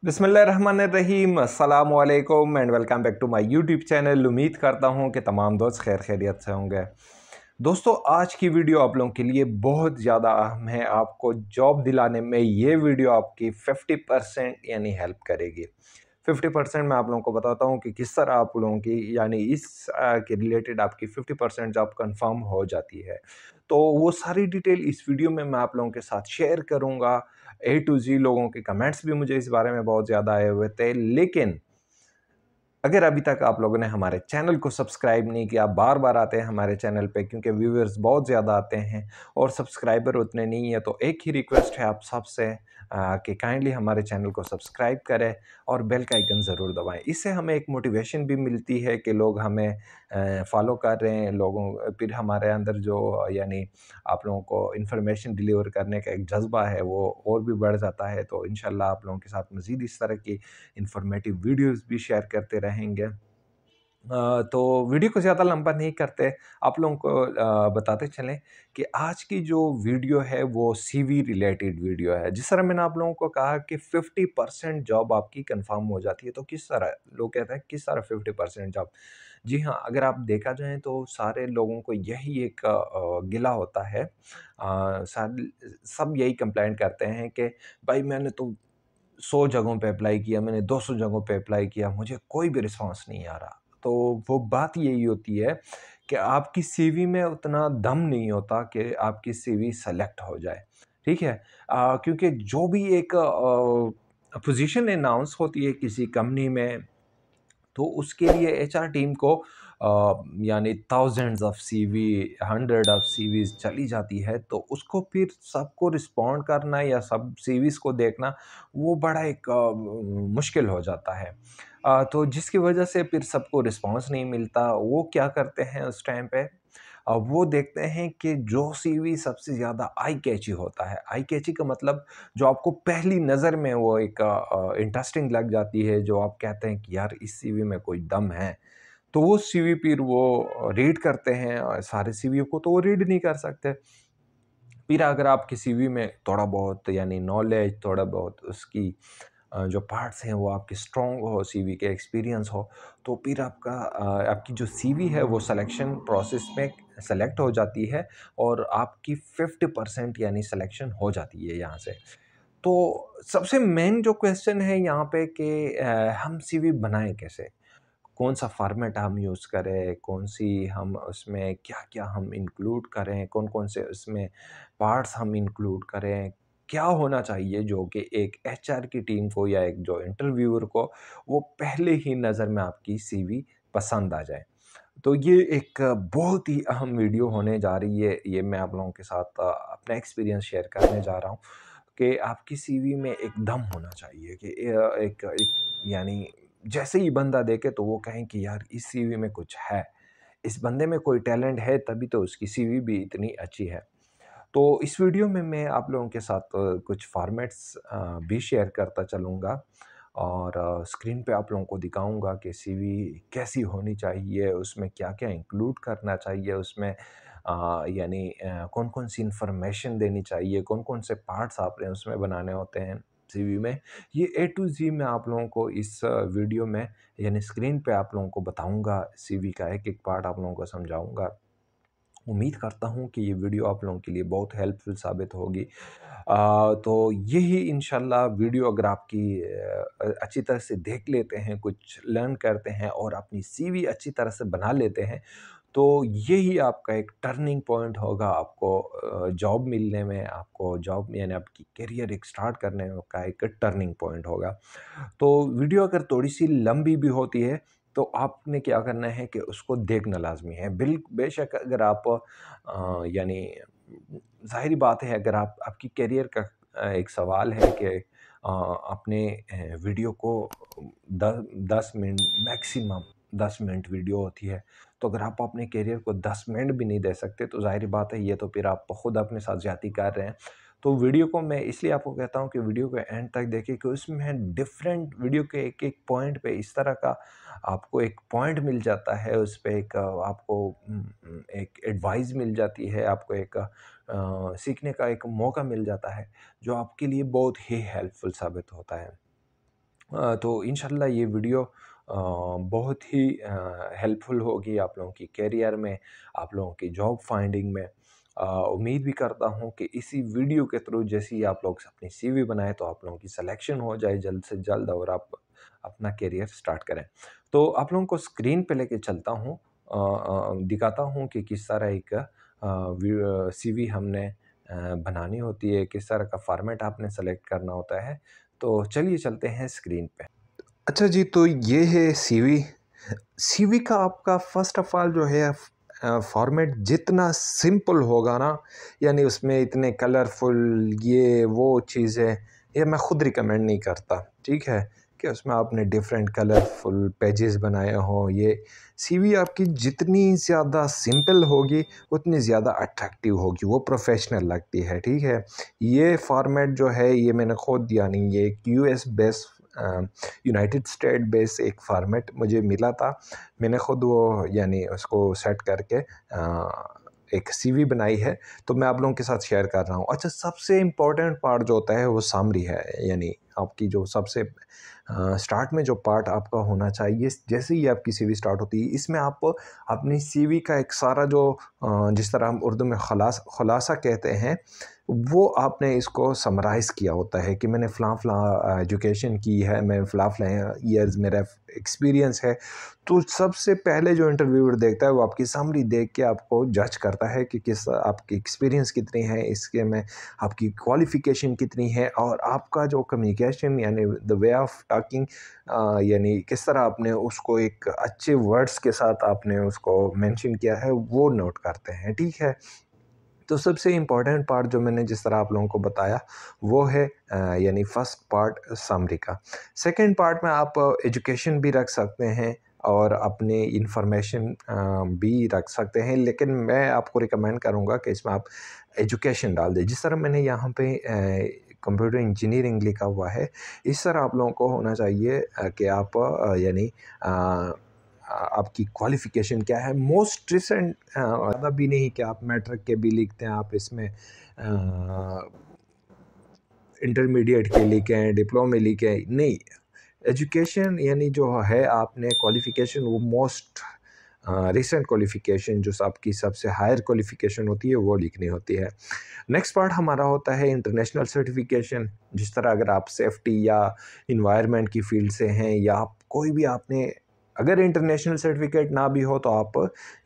बिस्मिल्लाहिर्रहमानिर्रहीम अस्सलाम वालेकुम and welcome back to my YouTube channel. उम्मीद करता हूं कि तमाम दोस्त खैर खैरियत से होंगे। दोस्तों, आज की वीडियो आप लोगों के लिए बहुत ज़्यादा अहम है। आपको जॉब दिलाने में ये वीडियो आपकी 50% यानी हेल्प करेगी। 50% मैं आप लोगों को बताता हूँ कि किस तरह आप लोगों की यानी के रिलेटेड आपकी 50% जॉब कंफर्म हो जाती है। तो वो सारी डिटेल इस वीडियो में मैं आप लोगों के साथ शेयर करूँगा। ए टू जी लोगों के कमेंट्स भी मुझे इस बारे में बहुत ज़्यादा आए हुए थे, लेकिन अगर अभी तक आप लोगों ने हमारे चैनल को सब्सक्राइब नहीं किया, बार-बार आते हैं हमारे चैनल पे क्योंकि व्यूअर्स बहुत ज़्यादा आते हैं और सब्सक्राइबर उतने नहीं है, तो एक ही रिक्वेस्ट है आप सबसे कि काइंडली हमारे चैनल को सब्सक्राइब करें और बेल का आइकन ज़रूर दबाएँ। इससे हमें एक मोटिवेशन भी मिलती है कि लोग हमें फॉलो कर रहे हैं, लोगों फिर हमारे अंदर जो यानी आप लोगों को इन्फॉर्मेशन डिलीवर करने का एक जज़्बा है, वो और भी बढ़ जाता है। तो इंशाल्लाह आप लोगों के साथ मज़ीद इस तरह की इन्फॉर्मेटिव वीडियोज़ भी शेयर करते रहेंगे। तो वीडियो को ज़्यादा लंबा नहीं करते, आप लोगों को बताते चलें कि आज की जो वीडियो है वो सीवी रिलेटेड वीडियो है। जिस तरह मैंने आप लोगों को कहा कि 50% जॉब आपकी कंफर्म हो जाती है, तो किस तरह? लोग कहते हैं किस तरह 50% जॉब? जी हाँ, अगर आप देखा जाए तो सारे लोगों को यही एक गिला होता है। सब यही कंप्लेंट करते हैं कि भाई मैंने तो 100 जगहों पे अप्लाई किया, मैंने 200 जगहों पे अप्लाई किया, मुझे कोई भी रिस्पॉन्स नहीं आ रहा। तो वो बात यही होती है कि आपकी सीवी में उतना दम नहीं होता कि आपकी सीवी सेलेक्ट हो जाए, ठीक है? क्योंकि जो भी एक पोज़ीशन अनाउंस होती है किसी कंपनी में, तो उसके लिए एचआर टीम को यानी thousands of CV, hundred of CVs चली जाती है, तो उसको फिर सबको रिस्पॉन्ड करना या सब सीवीज़ को देखना, वो बड़ा एक मुश्किल हो जाता है। तो जिसकी वजह से फिर सबको रिस्पॉन्स नहीं मिलता। वो क्या करते हैं उस टाइम पे, वो देखते हैं कि जो सीवी सबसे ज़्यादा आई कैची होता है। आई कैची का मतलब जो आपको पहली नज़र में वो एक इंटरेस्टिंग लग जाती है, जो आप कहते हैं कि यार इस सीवी में कोई दम है, तो वो सीवी फिर वो रीड करते हैं। सारे सीवी को तो वो रीड नहीं कर सकते। फिर अगर आपकी सीवी में थोड़ा बहुत यानी नॉलेज, थोड़ा बहुत उसकी जो पार्ट्स हैं वो आपके स्ट्रॉन्ग हो, सीवी के एक्सपीरियंस हो, तो फिर आपकी जो सीवी है वो सिलेक्शन प्रोसेस में सेलेक्ट हो जाती है और आपकी 50% यानी सिलेक्शन हो जाती है यहाँ से। तो सबसे मेन जो क्वेश्चन है यहाँ पे कि हम सीवी बनाएँ कैसे? कौन-सा फ़ॉर्मेट हम यूज़ करें, कौन-सी हम उसमें क्या-क्या हम इंक्लूड करें, कौन-कौन से उसमें पार्ट्स हम इंक्लूड करें, क्या होना चाहिए जो कि एक एचआर की टीम को या एक जो इंटरव्यूअर को वो पहले ही नज़र में आपकी सीवी पसंद आ जाए। तो ये एक बहुत ही अहम वीडियो होने जा रही है, ये मैं आप लोगों के साथ अपना एक्सपीरियंस शेयर करने जा रहा हूँ कि आपकी सीवी में एक दम होना चाहिए कि एक एक यानी जैसे ही बंदा देखे तो वो कहें कि यार इस सीवी में कुछ है, इस बंदे में कोई टैलेंट है तभी तो उसकी सीवी भी इतनी अच्छी है। तो इस वीडियो में मैं आप लोगों के साथ कुछ फॉर्मेट्स भी शेयर करता चलूँगा और स्क्रीन पे आप लोगों को दिखाऊँगा कि सीवी कैसी होनी चाहिए, उसमें क्या-क्या इंक्लूड करना चाहिए, उसमें यानी कौन-कौन सी इन्फॉर्मेशन देनी चाहिए, कौन-कौन से पार्ट्स आपने उसमें बनाने होते हैं सीवी में। ये ए टू ज़ी मैं आप लोगों को इस वीडियो में यानी स्क्रीन पे आप लोगों को बताऊँगा, सीवी का एक-एक पार्ट आप लोगों को समझाऊँगा। उम्मीद करता हूँ कि ये वीडियो आप लोगों के लिए बहुत हेल्पफुल साबित होगी। तो यही इंशाल्लाह वीडियो अगर आपकी अच्छी तरह से देख लेते हैं, कुछ लर्न करते हैं और अपनी सीवी अच्छी तरह से बना लेते हैं, तो यही आपका एक टर्निंग पॉइंट होगा आपको जॉब मिलने में, आपको जॉब यानी आपकी करियर एक स्टार्ट करने का एक टर्निंग पॉइंट होगा। तो वीडियो अगर थोड़ी-सी लंबी भी होती है, तो आपने क्या करना है कि उसको देखना लाज़मी है। बेशक अगर आप यानी ज़ाहिर-सी बात है अगर आपकी करियर का एक सवाल है कि अपने वीडियो को the 10 minute maximum 10 minute video होती है, तो अगर आप अपने करियर को 10 मिनट भी नहीं दे सकते, तो ज़ाहिर-सी बात है ये तो फिर आप खुद अपने साथ ज़्यादती कर रहे हैं। तो वीडियो को मैं इसलिए आपको कहता हूँ कि वीडियो को एंड तक देखिए कि उसमें डिफरेंट वीडियो के एक-एक पॉइंट पे इस तरह का आपको एक पॉइंट मिल जाता है, उस पे एक आपको एक एडवाइस मिल जाती है, आपको एक सीखने का एक मौका मिल जाता है, जो आपके लिए बहुत ही हेल्पफुल साबित होता है। तो इंशाल्लाह ये वीडियो बहुत ही हेल्पफुल होगी आप लोगों की करियर में, आप लोगों की जॉब फाइंडिंग में। उम्मीद भी करता हूँ कि इसी वीडियो के थ्रू जैसे ही आप लोग अपनी सीवी बनाएँ तो आप लोगों की सिलेक्शन हो जाए जल्द से जल्द और आप अपना करियर स्टार्ट करें। तो आप लोगों को स्क्रीन पे लेके चलता हूँ, दिखाता हूँ कि किस तरह एक सीवी हमने बनानी होती है, किस तरह का फॉर्मेट आपने सेलेक्ट करना होता है। तो चलिए चलते हैं स्क्रीन पे। अच्छा जी, तो ये है सीवी। सीवी का आपका फ़र्स्ट ऑफ़ ऑल जो है फ़ॉर्मेट जितना सिंपल होगा ना, यानी उसमें इतने कलरफुल ये वो चीज़ें, ये मैं खुद रिकमेंड नहीं करता, ठीक है? कि उसमें आपने डिफरेंट कलरफुल पेजेस बनाए हों, ये सीवी आपकी जितनी ज़्यादा सिंपल होगी, उतनी ज़्यादा अट्रैक्टिव होगी, वो प्रोफ़ेशनल लगती है, ठीक है? ये फ़ॉर्मेट जो है, ये मैंने खुद यानी ये एक US based United state base एक फ़ॉर्मेट मुझे मिला था। मैंने ख़ुद वो यानी उसको सेट करके एक सीवी बनाई है, तो मैं आप लोगों के साथ शेयर कर रहा हूँ। अच्छा, सबसे इम्पोर्टेंट पार्ट जो होता है वो समरी है, यानी आपकी जो सबसे स्टार्ट में जो पार्ट आपका होना चाहिए, जैसे ही आपकी सीवी स्टार्ट होती है, इसमें आप अपनी सीवी का एक सारा जो जिस तरह हम उर्दू में खुलासा कहते हैं, वो आपने इसको समराइज़ किया होता है कि मैंने फ़लाँ-फ़लाँ एजुकेशन की है, मैं फ़लाँ-फ़लाँ ईयर्स मेरा एक्सपीरियंस है। तो सबसे पहले जो इंटरव्यूअर देखता है वो आपकी समरी देख के आपको जज करता है कि किस आपकी एक्सपीरियंस कितनी है, इसके में आपकी क्वालिफ़िकेशन कितनी है और आपका जो कम्युनिकेशन यानी द वे ऑफ टॉकिंग, यानी किस तरह आपने उसको एक अच्छे वर्ड्स के साथ आपने उसको मेंशन किया है, वो नोट करते हैं, ठीक है? तो सबसे इम्पोर्टेंट पार्ट जो मैंने जिस तरह आप लोगों को बताया वो है यानी फर्स्ट पार्ट समरी का। सेकंड पार्ट में आप एजुकेशन भी रख सकते हैं और अपने इंफॉर्मेशन भी रख सकते हैं, लेकिन मैं आपको रिकमेंड करूँगा कि इसमें आप एजुकेशन डाल दें। जिस तरह मैंने यहाँ पे कंप्यूटर इंजीनियरिंग लिखा हुआ है, इस तरह आप लोगों को होना चाहिए कि आप यानी आपकी क्वालिफ़िकेशन क्या है, मोस्ट रिसेंट ज़्यादा भी नहीं कि आप मैट्रिक के भी लिखते हैं, आप इसमें इंटरमीडिएट के लिखें, डिप्लोमे लिखें, नहीं। एजुकेशन यानी जो है आपने क्वालिफ़िकेशन वो मोस्ट रिसेंट क्वालिफ़िकेशन जो आपकी सबसे हायर क्वालिफ़िकेशन होती है वो लिखनी होती है। नेक्स्ट पार्ट हमारा होता है इंटरनेशनल सर्टिफ़िकेशन। जिस तरह अगर आप सेफ्टी या एनवायरनमेंट की फ़ील्ड से हैं या आप कोई भी आपने अगर इंटरनेशनल सर्टिफ़िकेट ना भी हो तो आप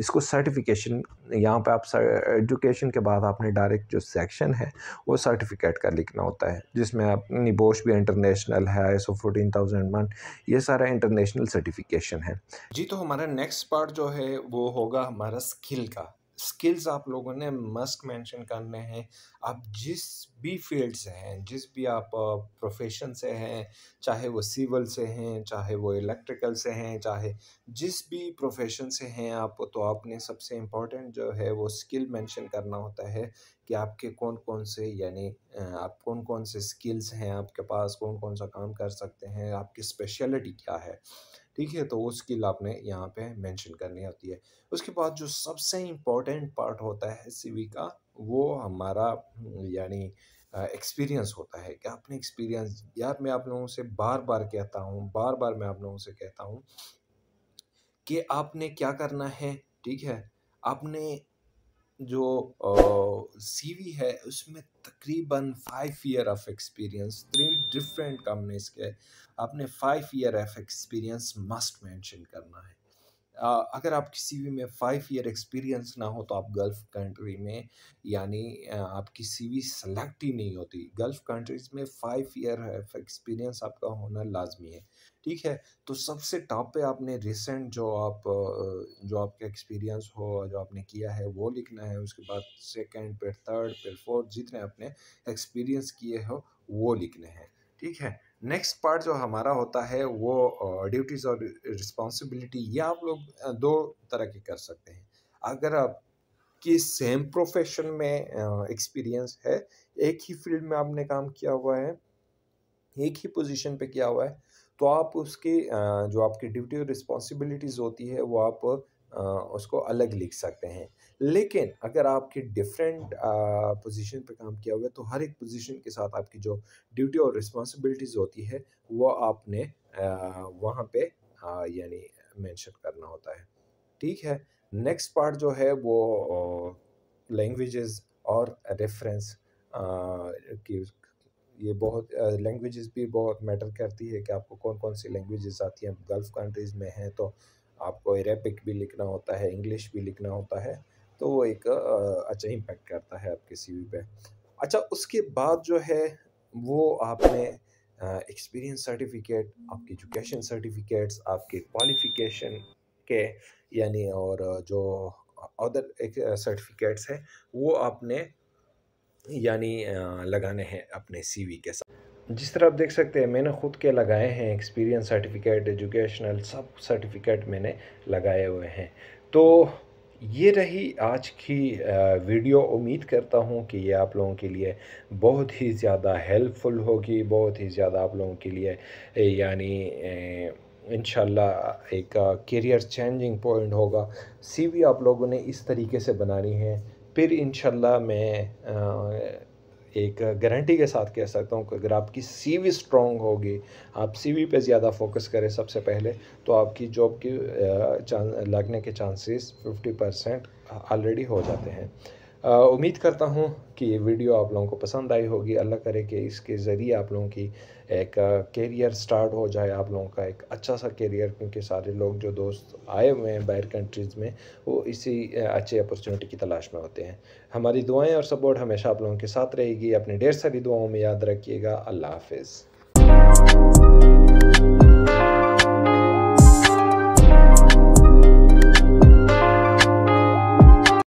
इसको सर्टिफ़िकेशन यहाँ पे आप एजुकेशन के बाद आपने डायरेक्ट जो सेक्शन है वो सर्टिफ़िकेट का लिखना होता है, जिसमें अपनी बोश भी इंटरनेशनल है, ISO 14001, ये सारा इंटरनेशनल सर्टिफ़िकेशन है। जी, तो हमारा नेक्स्ट पार्ट जो है वो होगा हमारा स्किल का। स्किल्स आप लोगों ने मस्ट मेंशन करने हैं। आप जिस भी फील्ड से हैं, जिस भी आप प्रोफ़ेशन से हैं, चाहे वो सिविल से हैं, चाहे वो इलेक्ट्रिकल से हैं, चाहे जिस भी प्रोफ़ेशन से हैं आप, तो आपने सबसे इम्पोर्टेंट जो है वो स्किल मेंशन करना होता है कि आपके कौन-कौन से यानी आप कौन-कौन से स्किल्स हैं आपके पास, कौन-कौन सा काम कर सकते हैं, आपकी स्पेशलिटी क्या है, ठीक है? तो वो स्किल आपने यहाँ पे मेंशन करनी होती है। उसके बाद जो सबसे इम्पोर्टेंट पार्ट होता है सीवी का, वो हमारा यानी एक्सपीरियंस होता है कि आपने एक्सपीरियंस, यार मैं आप लोगों से बार-बार कहता हूँ, बार-बार मैं आप लोगों से कहता हूँ कि आपने क्या करना है, ठीक है? आपने जो सीवी है उसमें तकरीबन 5 year of experience 3 different companies के आपने 5 year of experience must mention करना है। अगर आपकी सीवी में 5 ईयर एक्सपीरियंस ना हो तो आप गल्फ़ कंट्री में यानी आपकी सीवी सेलेक्ट ही नहीं होती। गल्फ़ कंट्रीज़ में 5 ईयर ऑफ एक्सपीरियंस आपका होना लाज़मी है, ठीक है? तो सबसे टॉप पे आपने रिसेंट जो आपका एक्सपीरियंस हो, जो आपने किया है वो लिखना है। उसके बाद सेकंड, फिर थर्ड, फिर फोर्थ जितने आपने एक्सपीरियंस किए हो वो लिखने हैं, ठीक है? नेक्स्ट पार्ट जो हमारा होता है वो ड्यूटीज़ और रिस्पॉन्सिबिलिटी, ये आप लोग 2 तरह के कर सकते हैं। अगर आपकी सेम प्रोफ़ेशन में एक्सपीरियंस है, एक ही फ़ील्ड में आपने काम किया हुआ है, एक ही पोज़ीशन पे किया हुआ है, तो आप उसकी जो आपकी ड्यूटी और रिस्पॉन्सिबिलिटीज़ होती है वो आप उसको अलग लिख सकते हैं। लेकिन अगर आपकी डिफरेंट पोजीशन पे काम किया हुआ है तो हर एक पोजीशन के साथ आपकी जो ड्यूटी और रिस्पॉन्सिबिलिटीज़ होती है वो आपने वहाँ पे यानी मेंशन करना होता है। ठीक है। नेक्स्ट पार्ट जो है वो लैंग्वेजेस और रेफरेंस की ये बहुत लैंग्वेजेस भी बहुत मैटर करती है कि आपको कौन कौन सी लैंग्वेजेस आती हैं। गल्फ़ कंट्रीज़ में हैं तो आपको अरेबिक भी लिखना होता है, इंग्लिश भी लिखना होता है, तो वो एक अच्छा इम्पैक्ट करता है आपके सीवी पे। अच्छा, उसके बाद जो है वो आपने एक्सपीरियंस सर्टिफ़िकेट, आपकी एजुकेशन सर्टिफ़िकेट्स, आपके क्वालिफ़िकेशन के यानी और जो अदर एक सर्टिफ़िकेट्स हैं, वो आपने यानी लगाने हैं अपने सीवी के साथ। जिस तरह आप देख सकते हैं मैंने ख़ुद के लगाए हैं एक्सपीरियंस सर्टिफ़िकेट, एजुकेशनल सब सर्टिफ़िकेट मैंने लगाए हुए हैं। तो ये रही आज की वीडियो। उम्मीद करता हूँ कि ये आप लोगों के लिए बहुत ही ज़्यादा हेल्पफुल होगी, बहुत ही ज़्यादा आप लोगों के लिए यानी इंशाल्लाह एक करियर चेंजिंग पॉइंट होगा। सीवी आप लोगों ने इस तरीके से बनानी है, फिर इंशाल्लाह मैं एक गारंटी के साथ कह सकता हूँ कि अगर आपकी सीवी स्ट्रॉन्ग होगी, आप सीवी पे ज़्यादा फोकस करें सबसे पहले, तो आपकी जॉब की लगने के चांसेस 50% ऑलरेडी हो जाते हैं। उम्मीद करता हूँ कि ये वीडियो आप लोगों को पसंद आई होगी। अल्लाह करे कि इसके ज़रिए आप लोगों की एक करियर स्टार्ट हो जाए, आप लोगों का एक अच्छा सा करियर, क्योंकि सारे लोग जो दोस्त आए हुए हैं बाहर कंट्रीज़ में वो इसी अच्छी अपॉर्चुनिटी की तलाश में होते हैं। हमारी दुआएं और सपोर्ट हमेशा आप लोगों के साथ रहेगी। अपनी ढेर सारी दुआओं में याद रखिएगा। अल्लाह हाफ़िज़।